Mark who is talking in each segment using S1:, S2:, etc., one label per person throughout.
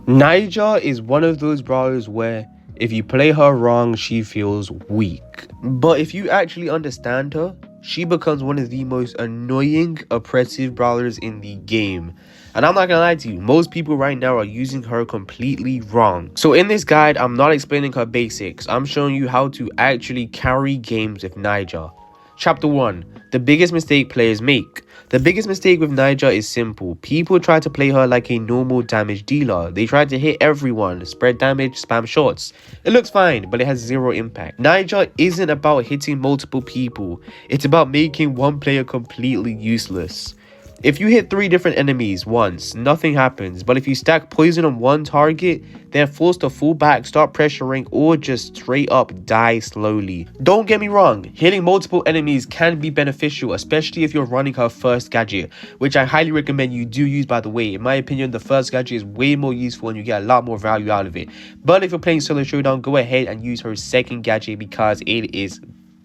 S1: Naija is one of those brawlers where if you play her wrong, she feels weak. But if you actually understand her, she becomes one of the most annoying, oppressive brawlers in the game. And I'm not gonna lie to you, most people right now are using her completely wrong. So in this guide, I'm not explaining her basics. I'm showing you how to actually carry games with Naija. Chapter 1. The biggest mistake players make. The biggest mistake with Naija is simple. People try to play her like a normal damage dealer. They try to hit everyone, spread damage, spam shots. It looks fine, but it has zero impact. Naija isn't about hitting multiple people. It's about making one player completely useless. If you hit 3 different enemies once, nothing happens. But if you stack poison on one target, they're forced to fall back, start pressuring, or just straight up die slowly. Don't get me wrong, hitting multiple enemies can be beneficial, especially if you're running her first gadget, which I highly recommend you do use, by the way. In my opinion, the first gadget is way more useful and you get a lot more value out of it. But if you're playing Solo Showdown, go ahead and use her second gadget because it is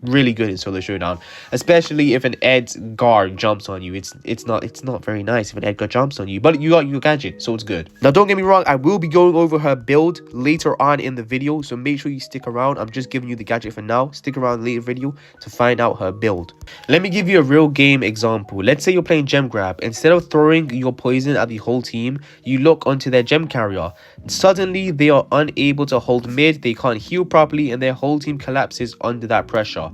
S1: really good in Solo Showdown, especially if an Edgar jumps on you. It's not very nice if an Edgar jumps on you, but you got your gadget, so it's good. Now don't get me wrong, I will be going over her build later on in the video, so make sure you stick around. I'm just giving you the gadget for now. Stick around later video to find out her build. Let me give you a real game example. Let's say you're playing gem grab. Instead of throwing your poison at the whole team, you look onto their gem carrier. Suddenly they are unable to hold mid, they can't heal properly, and their whole team collapses under that pressure.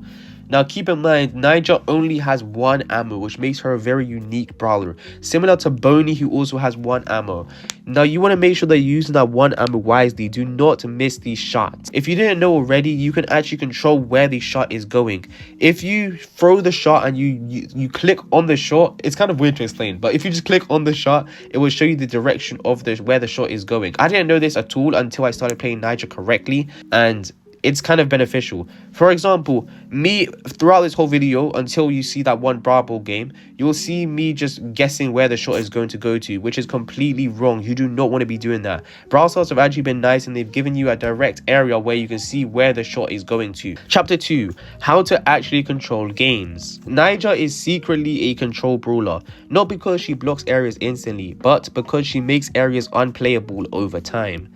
S1: Now keep in mind, Naija only has 1 ammo, which makes her a very unique brawler, similar to Boney, who also has 1 ammo. Now you want to make sure that you're using that 1 ammo wisely. Do not miss these shots. If you didn't know already, you can actually control where the shot is going. If you throw the shot and you click on the shot, it's kind of weird to explain, but if you just click on the shot, it will show you the direction of where the shot is going. I didn't know this at all until I started playing Naija correctly, and it's kind of beneficial. For example, me throughout this whole video, until you see that one Brawl game, you will see me just guessing where the shot is going to go to, which is completely wrong. You do not want to be doing that. Brawl Stars have actually been nice, and they've given you a direct area where you can see where the shot is going to. Chapter 2. How to actually control games. Naija is secretly a control brawler, not because she blocks areas instantly, but because she makes areas unplayable over time.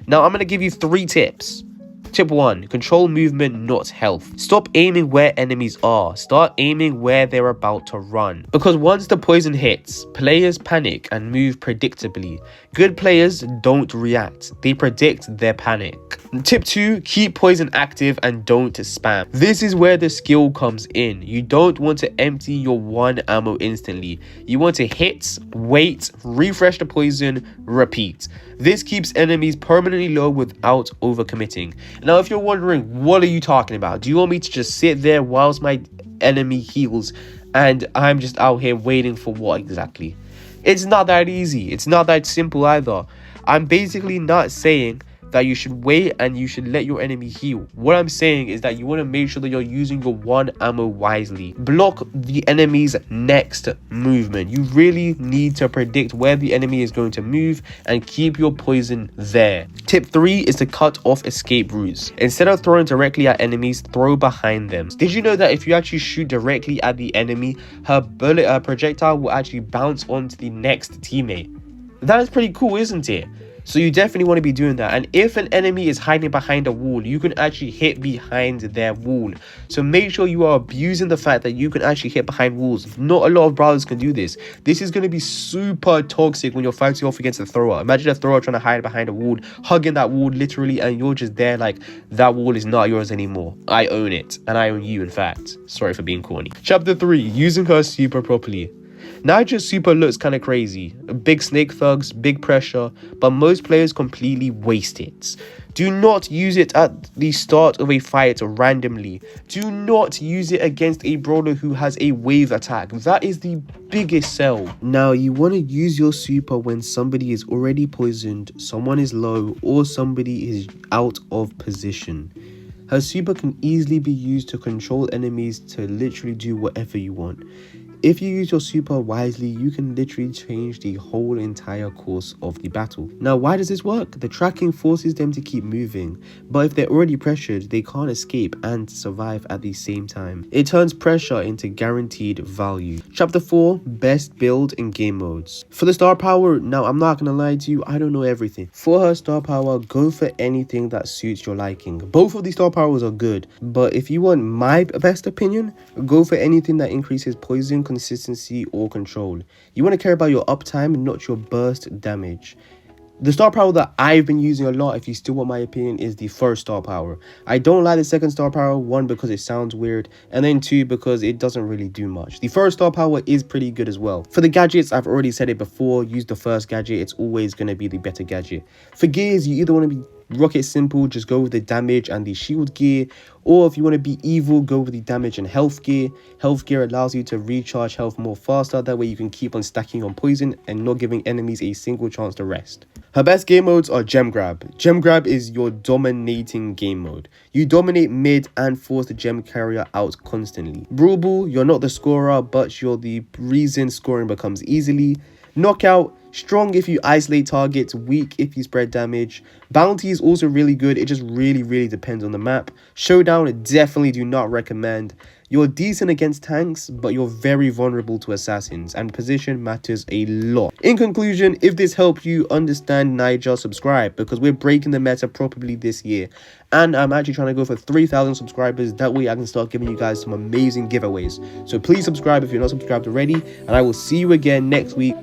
S1: Now I'm going to give you 3 tips. Tip 1. Control movement, not health. Stop aiming where enemies are. Start aiming where they're about to run. Because once the poison hits, players panic and move predictably. Good players don't react. They predict their panic. Tip 2. Keep poison active and don't spam. This is where the skill comes in. You don't want to empty your 1 ammo instantly. You want to hit, wait, refresh the poison, repeat. This keeps enemies permanently low without overcommitting. Now, if you're wondering, what are you talking about? Do you want me to just sit there whilst my enemy heals and I'm just out here waiting for what exactly? It's not that easy. It's not that simple either. I'm basically not saying that you should wait and you should let your enemy heal. What I'm saying is that you want to make sure that you're using your 1 ammo wisely. Block the enemy's next movement. You really need to predict where the enemy is going to move and keep your poison there. Tip 3 is to cut off escape routes. Instead of throwing directly at enemies, throw behind them. Did you know that if you actually shoot directly at the enemy, her projectile will actually bounce onto the next teammate? That is pretty cool, isn't it? So you definitely want to be doing that. And if an enemy is hiding behind a wall, you can actually hit behind their wall. So make sure you are abusing the fact that you can actually hit behind walls. Not a lot of brawlers can do this. This is going to be super toxic when you're fighting off against a thrower. Imagine a thrower trying to hide behind a wall, hugging that wall literally, and you're just there like, that wall is not yours anymore. I own it. And I own you, in fact. Sorry for being corny. Chapter 3. Using her super properly. Naija's super looks kind of crazy. Big snake thugs, big pressure, but most players completely waste it. Do not use it at the start of a fight randomly. Do not use it against a brawler who has a wave attack. That is the biggest sell. Now, you want to use your super when somebody is already poisoned, someone is low, or somebody is out of position. Her super can easily be used to control enemies to literally do whatever you want. If you use your super wisely, you can literally change the whole entire course of the battle. Now, why does this work? The tracking forces them to keep moving, but if they're already pressured, they can't escape and survive at the same time. It turns pressure into guaranteed value. Chapter 4, best build in game modes. For the star power, now I'm not gonna lie to you, I don't know everything. For her star power, go for anything that suits your liking. Both of these star powers are good, but if you want my best opinion, go for anything that increases poison, consistency, or control. You want to care about your uptime, not your burst damage. The star power that I've been using a lot, if you still want my opinion, is the first star power. I don't like the second star power, one, because it sounds weird, and then two, because it doesn't really do much. The first star power is pretty good as well. For the gadgets, I've already said it before, use the first gadget, it's always going to be the better gadget. For gears, you either want to be rocket simple, just go with the damage and the shield gear, or if you want to be evil, go with the damage and health gear. Health gear allows you to recharge health more faster, that way you can keep on stacking on poison and not giving enemies a single chance to rest. Her best game modes are gem grab. Gem grab is your dominating game mode. You dominate mid and force the gem carrier out constantly. Brawl, you're not the scorer, but you're the reason scoring becomes easily. Knockout, strong if you isolate targets, weak if you spread damage. Bounty is also really good, it just really depends on the map. Showdown, definitely do not recommend. You're decent against tanks, but you're very vulnerable to assassins, and position matters a lot. In conclusion, if this helped you understand Naija, subscribe, because we're breaking the meta properly this year. And I'm actually trying to go for 3,000 subscribers, that way I can start giving you guys some amazing giveaways. So please subscribe if you're not subscribed already, and I will see you again next week.